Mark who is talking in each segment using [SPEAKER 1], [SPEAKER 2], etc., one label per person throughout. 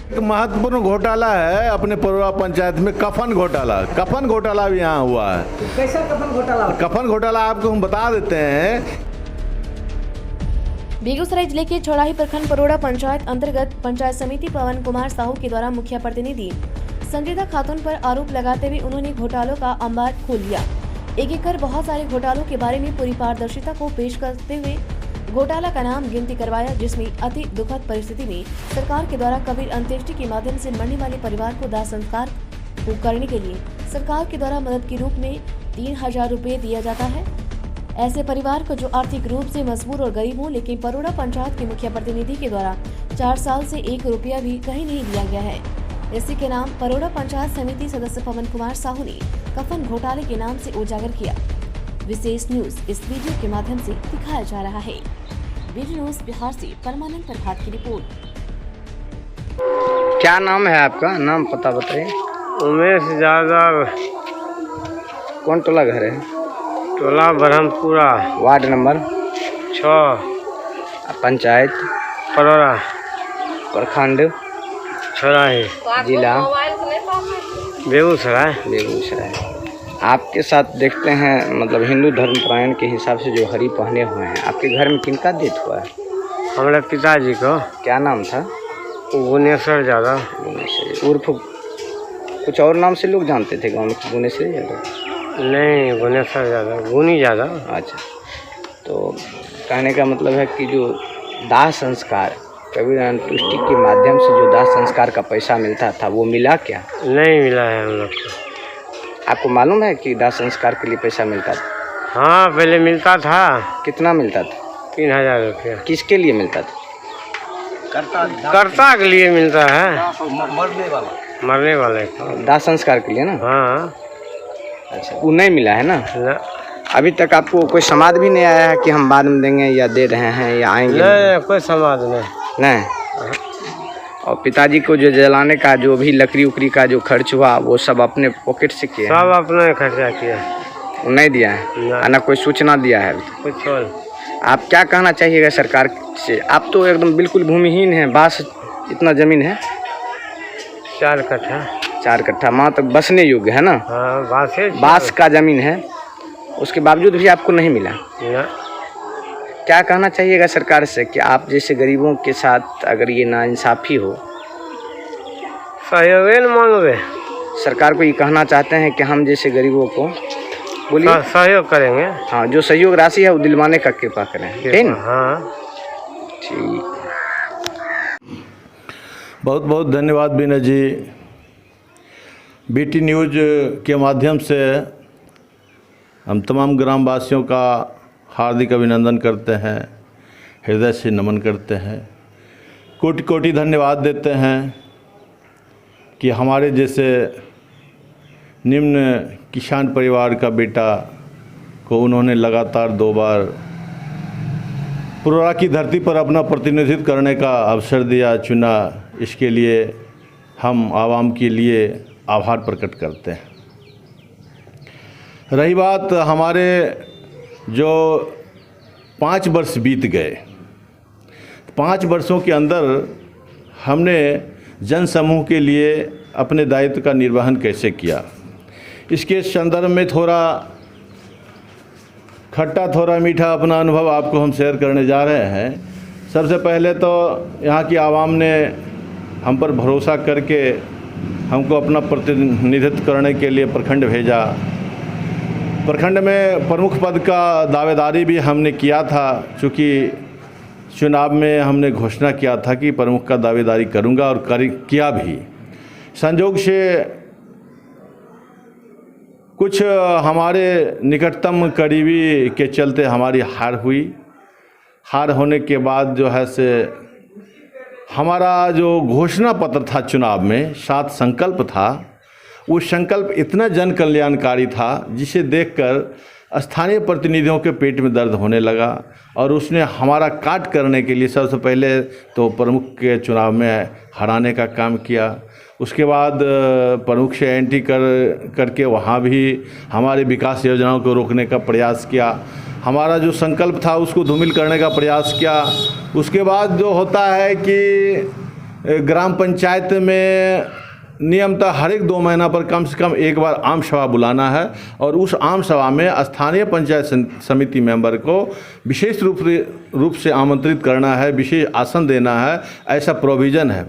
[SPEAKER 1] एक महत्वपूर्ण घोटाला है अपने परोरा पंचायत में, कफन घोटाला। कफन घोटाला भी यहाँ हुआ है।
[SPEAKER 2] कैसा कफन घोटाला?
[SPEAKER 1] कफन घोटाला आपको हम बता देते हैं।
[SPEAKER 3] बेगूसराय जिले के चौराही प्रखंड परोड़ा पंचायत अंतर्गत पंचायत समिति पवन कुमार साहू के द्वारा मुखिया प्रतिनिधि संजीदा खातून पर आरोप लगाते हुए उन्होंने घोटालों का अंबार खोल दिया। एक एक कर बहुत सारे घोटालों के बारे में पूरी पारदर्शिता को पेश करते हुए घोटाला का नाम गिनती करवाया, जिसमें अति दुखद परिस्थिति में सरकार के द्वारा कबीर अंत्येष्टि के माध्यम से मरने वाले परिवार को दाह संस्कार को करने के लिए सरकार के द्वारा मदद के रूप में 3000 रुपये दिया जाता है। ऐसे परिवार को जो आर्थिक रूप से मजबूर और गरीब हो, लेकिन परोड़ा पंचायत के मुखिया प्रतिनिधि के द्वारा 4 साल से 1 रुपया भी कहीं नहीं दिया गया है। इसी के नाम परोड़ा पंचायत समिति सदस्य पवन कुमार साहू ने कफन घोटाले के नाम से उजागर किया। विशेष न्यूज इस वीडियो के माध्यम से दिखाया जा रहा है। वीडियो न्यूज बिहार से परमानंद प्रभात की रिपोर्ट।
[SPEAKER 4] क्या नाम है आपका? नाम पता बताइए।
[SPEAKER 5] उमेश यादव।
[SPEAKER 4] कौन टोला घर है?
[SPEAKER 5] टोला ब्रह्मपुरा,
[SPEAKER 4] वार्ड नंबर
[SPEAKER 5] 6,
[SPEAKER 4] पंचायत
[SPEAKER 5] परोरा,
[SPEAKER 4] प्रखंड
[SPEAKER 5] चौराही,
[SPEAKER 4] जिला
[SPEAKER 5] बेगूसराय।
[SPEAKER 4] बेगूसराय। आपके साथ देखते हैं, मतलब हिंदू धर्म प्रायण के हिसाब से जो हरी पहने हुए हैं, आपके घर में किनका डेथ हुआ है?
[SPEAKER 5] हमारे पिताजी को।
[SPEAKER 4] क्या नाम था?
[SPEAKER 5] गुनेश्वर यादव।
[SPEAKER 4] गुनेश्वर उर्फ कुछ और नाम से लोग जानते थे गाँव में? गुनेश्वर यादव
[SPEAKER 5] नहीं, गुनेश्वर यादव, गुनी यादव।
[SPEAKER 4] अच्छा, तो कहने का मतलब है कि जो दाह संस्कार कबीर अंत्येष्टि के माध्यम से जो दाह संस्कार का पैसा मिलता था वो मिला क्या?
[SPEAKER 5] नहीं मिला है हम लोग को।
[SPEAKER 4] आपको मालूम है कि दाह संस्कार के लिए पैसा मिलता था?
[SPEAKER 5] हाँ, पहले मिलता था।
[SPEAKER 4] कितना मिलता था?
[SPEAKER 5] 3000 रुपया।
[SPEAKER 4] किसके लिए मिलता था?
[SPEAKER 5] कर्ता के लिए मिलता है, मरने वाले को।
[SPEAKER 4] दाह संस्कार के लिए ना?
[SPEAKER 5] हाँ।
[SPEAKER 4] अच्छा, वो नहीं मिला है ना?
[SPEAKER 5] न,
[SPEAKER 4] अभी तक आपको कोई समाद भी नहीं आया है कि हम बाद में देंगे या दे रहे हैं या आएंगे?
[SPEAKER 5] नहीं, कोई समाज नहीं।
[SPEAKER 4] नहीं। और पिताजी को जो जलाने का जो भी लकड़ी उकड़ी का जो खर्च हुआ वो सब अपने पॉकेट से किया?
[SPEAKER 5] सब अपने खर्चा किया।
[SPEAKER 4] वो नहीं दिया है ना? कोई सूचना दिया है?
[SPEAKER 5] कुछ और।
[SPEAKER 4] आप क्या कहना चाहिएगा सरकार से? आप तो एकदम बिल्कुल भूमिहीन हैं। बास इतना जमीन है?
[SPEAKER 5] 4 कट्ठा।
[SPEAKER 4] 4 कट्ठा, माँ तो बसने योग्य है ना?
[SPEAKER 5] हाँ,
[SPEAKER 4] बास का जमीन है, उसके बावजूद भी आपको नहीं मिला। क्या कहना चाहिएगा सरकार से कि आप जैसे गरीबों के साथ अगर ये नाइंसाफ़ी हो?
[SPEAKER 5] सहयोग न मांगे।
[SPEAKER 4] सरकार को ये कहना चाहते हैं कि हम जैसे गरीबों को बोलिए
[SPEAKER 5] सहयोग करेंगे।
[SPEAKER 4] हाँ, जो सहयोग राशि है वो दिलवाने का कृपा करें, ठीक?
[SPEAKER 5] हाँ,
[SPEAKER 4] ठीक।
[SPEAKER 1] बहुत बहुत धन्यवाद बीना जी। बीटी न्यूज़ के माध्यम से हम तमाम ग्रामवासियों का हार्दिक अभिनंदन करते हैं, हृदय से नमन करते हैं, कोटि कोटि धन्यवाद देते हैं कि हमारे जैसे निम्न किसान परिवार का बेटा को उन्होंने लगातार 2 बार परोरा की धरती पर अपना प्रतिनिधित्व करने का अवसर दिया, चुना। इसके लिए हम आवाम के लिए आभार प्रकट करते हैं। रही बात हमारे जो 5 वर्ष बीत गए, 5 वर्षों के अंदर हमने जन समूह के लिए अपने दायित्व का निर्वहन कैसे किया, इसके संदर्भ में थोड़ा खट्टा थोड़ा मीठा अपना अनुभव आपको हम शेयर करने जा रहे हैं। सबसे पहले तो यहाँ की आवाम ने हम पर भरोसा करके हमको अपना प्रतिनिधित्व करने के लिए प्रखंड भेजा। प्रखंड में प्रमुख पद का दावेदारी भी हमने किया था, चूँकि चुनाव में हमने घोषणा किया था कि प्रमुख का दावेदारी करूंगा और किया भी। संयोग से कुछ हमारे निकटतम करीबी के चलते हमारी हार हुई। हार होने के बाद जो है से हमारा जो घोषणा पत्र था चुनाव में, 7 संकल्प था, वो संकल्प इतना जन कल्याणकारी था जिसे देखकर स्थानीय प्रतिनिधियों के पेट में दर्द होने लगा और उसने हमारा काट करने के लिए सबसे पहले तो प्रमुख के चुनाव में हराने का काम किया। उसके बाद प्रमुख से एंटी करके वहाँ भी हमारे विकास योजनाओं को रोकने का प्रयास किया। हमारा जो संकल्प था उसको धूमिल करने का प्रयास किया। उसके बाद जो होता है कि ग्राम पंचायत में नियमतः हर एक 2 महीना पर कम से कम एक बार आम सभा बुलाना है और उस आम सभा में स्थानीय पंचायत समिति मेंबर को विशेष रूप से आमंत्रित करना है, विशेष आसन देना है। ऐसा प्रोविज़न है,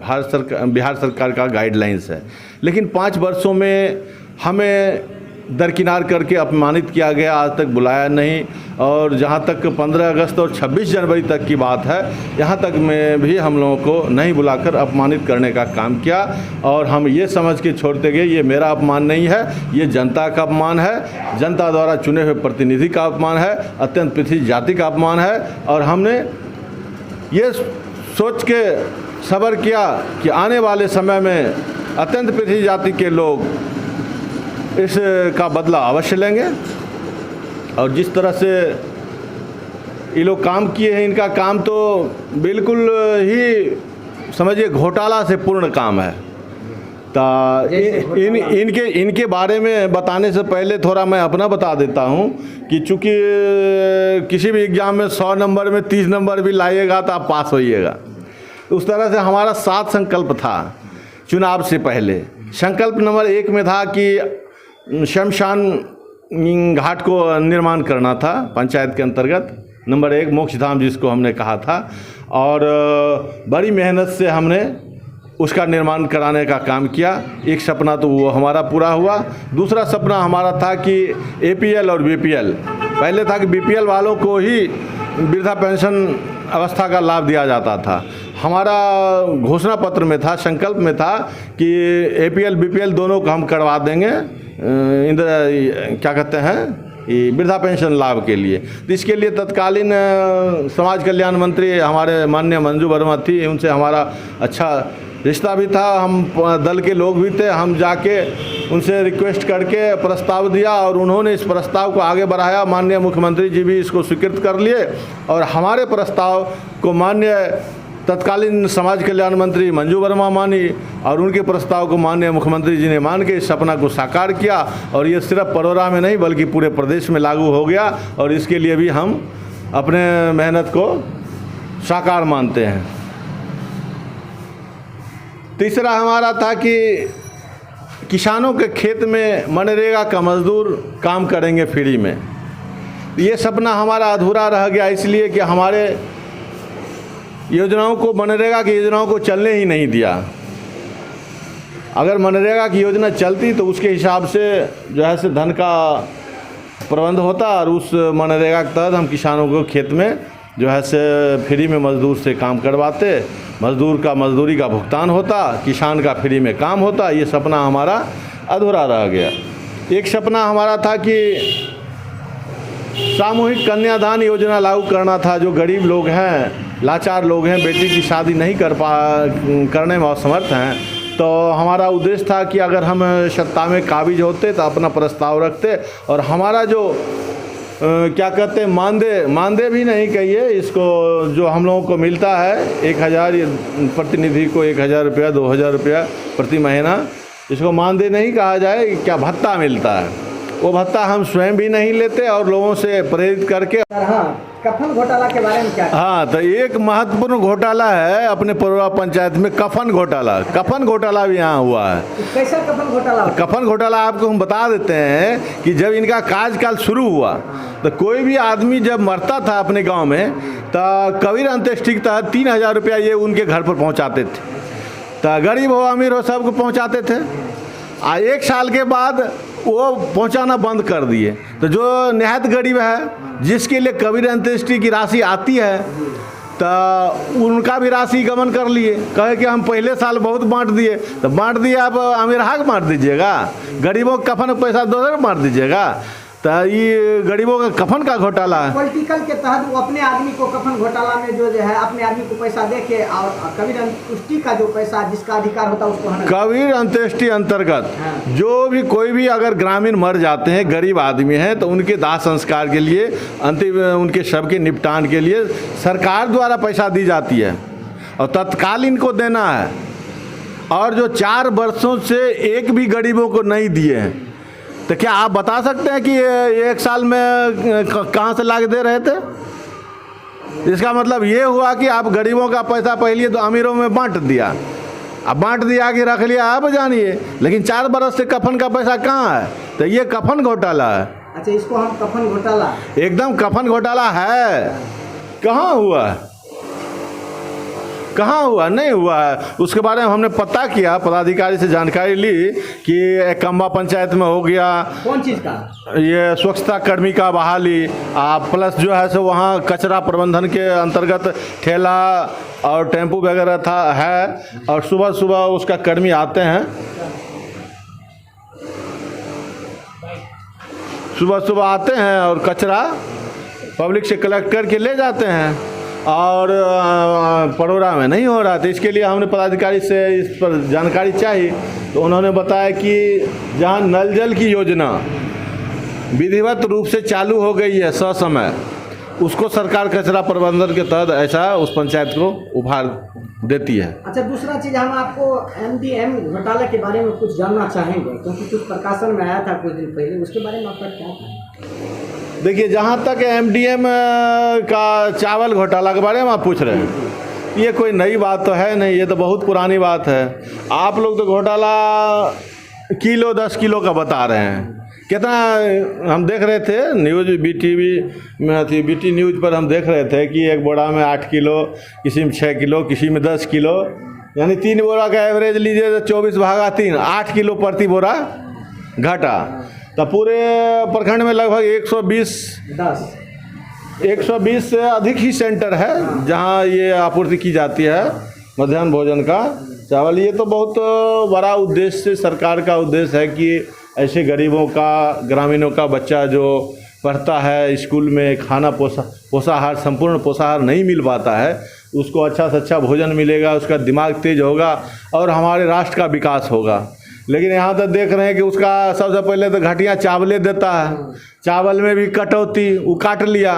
[SPEAKER 1] बिहार सरकार का गाइडलाइंस है। लेकिन 5 वर्षों में हमें दरकिनार करके अपमानित किया गया, आज तक बुलाया नहीं। और जहाँ तक 15 अगस्त और 26 जनवरी तक की बात है, यहाँ तक में भी हम लोगों को नहीं बुलाकर अपमानित करने का काम किया। और हम ये समझ के छोड़ते गए ये मेरा अपमान नहीं है, ये जनता का अपमान है, जनता द्वारा चुने हुए प्रतिनिधि का अपमान है, अत्यंत पिछड़ी जाति का अपमान है। और हमने ये सोच के सब्र किया कि आने वाले समय में अत्यंत पिछड़ी जाति के लोग इसका बदला अवश्य लेंगे। और जिस तरह से ये लोग काम किए हैं, इनका काम तो बिल्कुल ही समझिए घोटाला से पूर्ण काम है। तो इनके बारे में बताने से पहले थोड़ा मैं अपना बता देता हूँ कि चूँकि किसी भी एग्ज़ाम में 100 नंबर में 30 नंबर भी लाइएगा तो आप पास होइएगा। उस तरह से हमारा 7 संकल्प था चुनाव से पहले। संकल्प नंबर 1 में था कि शमशान घाट को निर्माण करना था पंचायत के अंतर्गत। नंबर 1 मोक्ष धाम जिसको हमने कहा था, और बड़ी मेहनत से हमने उसका निर्माण कराने का काम किया। एक सपना तो वो हमारा पूरा हुआ। दूसरा सपना हमारा था कि APL और BPL, पहले था कि BPL वालों को ही वृद्धा पेंशन अवस्था का लाभ दिया जाता था। हमारा घोषणा पत्र में था, संकल्प में था कि APL BPL दोनों को हम करवा देंगे क्या कहते हैं ये वृद्धा पेंशन लाभ के लिए। तो इसके लिए तत्कालीन समाज कल्याण मंत्री हमारे माननीय मंजू वर्मा थी, उनसे हमारा अच्छा रिश्ता भी था, हम दल के लोग भी थे। हम जाके उनसे रिक्वेस्ट करके प्रस्ताव दिया और उन्होंने इस प्रस्ताव को आगे बढ़ाया। माननीय मुख्यमंत्री जी भी इसको स्वीकृत कर लिए और हमारे प्रस्ताव को माननीय तत्कालीन समाज कल्याण मंत्री मंजू वर्मा मानी और उनके प्रस्ताव को माननीय मुख्यमंत्री जी ने मान के इस सपना को साकार किया। और ये सिर्फ परोरा में नहीं बल्कि पूरे प्रदेश में लागू हो गया और इसके लिए भी हम अपने मेहनत को साकार मानते हैं। तीसरा हमारा था कि किसानों के खेत में मनरेगा का मजदूर काम करेंगे फ्री में। ये सपना हमारा अधूरा रह गया इसलिए कि हमारे योजनाओं को, मनरेगा की योजनाओं को चलने ही नहीं दिया। अगर मनरेगा की योजना चलती तो उसके हिसाब से जो है से धन का प्रबंध होता और उस मनरेगा के तहत हम किसानों को खेत में जो है से फ्री में मजदूर से काम करवाते, मजदूर का मजदूरी का भुगतान होता, किसान का फ्री में काम होता। ये सपना हमारा अधूरा रह गया। एक सपना हमारा था कि सामूहिक कन्यादान योजना लागू करना था। जो गरीब लोग हैं, लाचार लोग हैं, बेटी की शादी नहीं करने में असमर्थ हैं, तो हमारा उद्देश्य था कि अगर हम सत्ता में काबिज होते तो अपना प्रस्ताव रखते और हमारा जो क्या कहते हैं मानदेय भी नहीं कहिए इसको, जो हम लोगों को मिलता है 1000 प्रतिनिधि को 1000 रुपया 2000 रुपया प्रति महीना, इसको मानदेय नहीं कहा जाए, क्या भत्ता मिलता है, वो भत्ता हम स्वयं भी नहीं लेते और लोगों से प्रेरित करके।
[SPEAKER 4] हाँ, कफन घोटाला के बारे में क्या?
[SPEAKER 1] हाँ, तो एक महत्वपूर्ण घोटाला है अपने परोरा पंचायत में, कफन घोटाला। कफन घोटाला भी यहाँ हुआ है।
[SPEAKER 4] कैसा कफन घोटाला?
[SPEAKER 1] कफन घोटाला आपको हम बता देते हैं कि जब इनका कार्यकाल शुरू हुआ तो कोई भी आदमी जब मरता था अपने गांव में तो कबीर अंत्येष्टि के तहत 3000 रुपया ये उनके घर पर पहुंचाते थे। तो गरीब हो अमीर हो सबको पहुंचाते थे। 1 साल के बाद वो पहुंचाना बंद कर दिए। तो जो निहायत गरीब है जिसके लिए कबीर अंत्येष्टि की राशि आती है तो उनका भी राशि गमन कर लिए, कहे कि हम पहले साल बहुत बांट दिए। तो बांट दिए, आप अमीर हाक बांट दीजिएगा, गरीबों का कफन पैसा 2000 बांट दीजिएगा। तो ये गरीबों का कफन का घोटाला है।
[SPEAKER 4] पॉलिटिकल के तहत वो अपने आदमी को कफन घोटाला में जो है अपने आदमी को पैसा दे के और कबीर अंत्येष्टि का जो पैसा जिसका अधिकार होता है उसको,
[SPEAKER 1] कबीर अंत्येष्टि अंतर्गत जो भी कोई भी अगर ग्रामीण मर जाते हैं, गरीब आदमी हैं, तो उनके दाह संस्कार के लिए, अंतिम उनके शव के निपटान के लिए सरकार द्वारा पैसा दी जाती है और तत्काल इनको देना है। और जो 4 वर्षों से एक भी गरीबों को नहीं दिए हैं, तो क्या आप बता सकते हैं कि 1 साल में कहाँ से ला के दे रहे थे? इसका मतलब ये हुआ कि आप गरीबों का पैसा पहले तो अमीरों में बांट दिया अब बांट दिया कि रख लिया आप जानिए, लेकिन 4 बरस से कफन का पैसा कहाँ है? तो ये कफन घोटाला है।
[SPEAKER 2] अच्छा, इसको हम कफन घोटाला,
[SPEAKER 1] एकदम कफन घोटाला है। कहाँ हुआ है? कहाँ हुआ? नहीं हुआ है। उसके बारे में हमने पता किया, पदाधिकारी से जानकारी ली कि एकम्बा पंचायत में हो गया।
[SPEAKER 2] कौन चीज़ का?
[SPEAKER 1] ये स्वच्छता कर्मी का बहाली, प्लस जो है सो वहाँ कचरा प्रबंधन के अंतर्गत ठेला और टेम्पू वगैरह था है, और सुबह सुबह उसका कर्मी आते हैं, सुबह आते हैं और कचरा पब्लिक से कलेक्ट करके ले जाते हैं, और परोरा में नहीं हो रहा था। इसके लिए हमने पदाधिकारी से इस पर जानकारी चाहिए, तो उन्होंने बताया कि जहाँ नल जल की योजना विधिवत रूप से चालू हो गई है ससमय, उसको सरकार कचरा प्रबंधन के तहत ऐसा उस पंचायत को उभार देती है।
[SPEAKER 2] अच्छा, दूसरा चीज़ हम आपको MDM घोटाला के बारे में कुछ जानना चाहेंगे, क्योंकि कुछ प्रकाशन में आया था कुछ दिन पहले, उसके बारे में आपका क्या था?
[SPEAKER 1] देखिए, जहाँ तक MDM का चावल घोटाला के बारे में आप पूछ रहे हैं, ये कोई नई बात तो है नहीं, ये तो बहुत पुरानी बात है। आप लोग तो घोटाला किलो 10 किलो का बता रहे हैं। कितना हम देख रहे थे न्यूज़, BTV में थी, BT न्यूज़ पर हम देख रहे थे कि एक बोरा में 8 किलो, किसी में 6 किलो, किसी में 10 किलो, यानी 3 बोरा का एवरेज लीजिए तो 24/3, 8 किलो प्रति बोरा घटा। तो पूरे प्रखंड में लगभग 120 से अधिक ही सेंटर है जहां ये आपूर्ति की जाती है मध्याह्न भोजन का चावल। ये तो बहुत बड़ा उद्देश्य सरकार का उद्देश्य है कि ऐसे गरीबों का, ग्रामीणों का बच्चा जो पढ़ता है स्कूल में, खाना पोषाहार, संपूर्ण पोषाहार नहीं मिल पाता है, उसको अच्छा से अच्छा भोजन मिलेगा, उसका दिमाग तेज होगा और हमारे राष्ट्र का विकास होगा। लेकिन यहाँ तक देख रहे हैं कि उसका सबसे पहले तो घटिया चावले देता है, चावल में भी कटौती, वो काट लिया,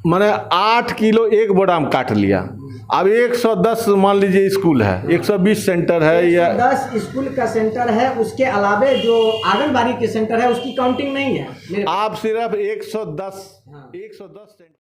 [SPEAKER 1] मैंने 8 किलो एक बोरा में काट लिया। अब 110 मान लीजिए स्कूल है, 120 सेंटर है, या
[SPEAKER 2] 10 स्कूल का सेंटर है, उसके अलावे जो आंगनबाड़ी के सेंटर है उसकी काउंटिंग नहीं है।
[SPEAKER 1] आप सिर्फ 110 सेंटर